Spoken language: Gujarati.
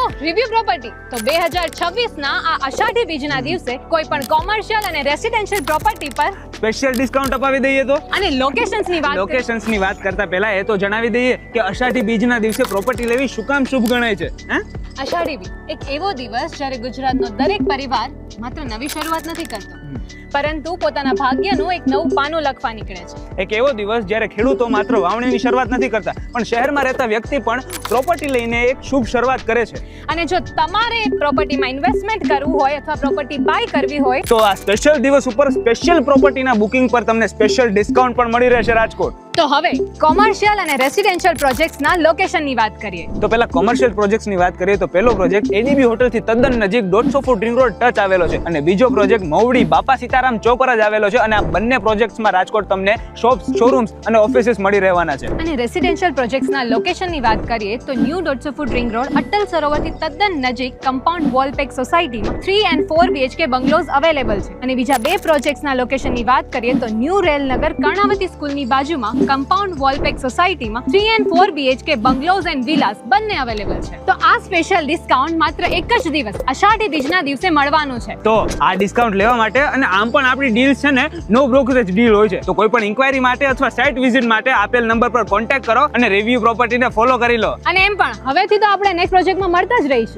ઓહ, રિવ્યુ પ્રોપર્ટી તો 2026 ના આ અષાઢી બીજના દિવસે કોઈ પણ કોમર્શિયલ અને રેસિડેન્શિયલ પ્રોપર્ટી પર સ્પેશિયલ ડિસ્કાઉન્ટ અપાવી દઈએ તો અને લોકેશન્સની વાત કરીએ. લોકેશન્સની વાત કરતા પહેલા એ તો જણાવી દઈએ કે અષાઢી બીજના દિવસે પ્રોપર્ટી લેવી શું કામ શુભ ગણાય છે? અષાઢી બીજ એક એવો દિવસ જ્યારે ગુજરાતનો દરેક પરિવાર માત્ર નવી શરૂઆત નથી કરતો, પરંતુ પોતાના ભાગ્યનું એક નવું પાનું લખવા નીકળે છે. એક એવો દિવસ જ્યારે ખેડૂતો માત્ર વાવણીની શરૂઆત નથી કરતા, પણ શહેરમાં રહેતા વ્યક્તિ પણ પ્રોપર્ટી લઈને એક શુભ શરૂઆત કરે છે. અને જો તમારે પ્રોપર્ટીમાં ઇન્વેસ્ટમેન્ટ કરવું હોય અથવા પ્રોપર્ટી બાય કરવી હોય તો આ સ્પેશિયલ દિવસ ઉપર સ્પેશિયલ પ્રોપર્ટીના બુકિંગ પર તમને સ્પેશિયલ ડિસ્કાઉન્ટ પણ મળી રહેશે રાજકોટ. તો હવે કોમર્શિયલ અને રેસિડેન્શિયલ પ્રોજેક્ટ્સના લોકેશનની વાત કરીએ. તો પહેલા કોમર્શિયલ પ્રોજેક્ટ્સની વાત કરીએ તો પહેલો પ્રોજેક્ટ એડીબી હોટલથી તદ્દન નજીક 150 ફૂટ રિંગ રોડ ટચ આવેલો છે, અને બીજો પ્રોજેક્ટ મવડી બાપા સીતારામ ચોક પર જ આવેલો છે. અને આ બંને પ્રોજેક્ટ્સમાં રાજકોટ તમને શોપ્સ, શોરૂમ્સ અને ઓફિસીસ મળી રહેવાના છે. અને રેસિડેન્શિયલ પ્રોજેક્ટ્સના લોકેશનની વાત કરીએ તો new 150 feet ring road Atal સરોવરથી તદ્દન નજીક કમ્પાઉન્ડ વોલપેક સોસાયટીમાં 3 and 4 BHK બંગલોઝ અવેલેબલ છે. અને બીજા બે પ્રોજેક્ટ્સના લોકેશનની વાત કરીએ તો ન્યૂ રેલનગર કર્ણાવતી સ્કૂલની બાજુમાં કમ્પાઉન્ડ વોલપેક સોસાયટીમાં 3 and 4 BHK બંગલોઝ એન્ડ વિલાસ બંને અવેલેબલ છે. તો આ સ્પેશિયલ ડિસ્કાઉન્ટ માત્ર એક જ દિવસ અષાઢી બીજના દિવસે મળવાનું છે. તો આ ડિસ્કાઉન્ટ લેવા માટે અને આમ પણ આપણી ડીલ્સ છે ને નો બ્રોકરેજ ડીલ હોય છે, તો કોઈ પણ ઇન્ક્વાયરી માટે અથવા સાઇટ વિઝિટ માટે આપેલ નંબર પર કોન્ટેક્ટ કરો અને રિવ્યુ પ્રોપર્ટીને ફોલો કરી લો. અને એમ પણ હવેથી તો આપણે નેક્સ્ટ પ્રોજેક્ટમાં મળતા જ રહીશું.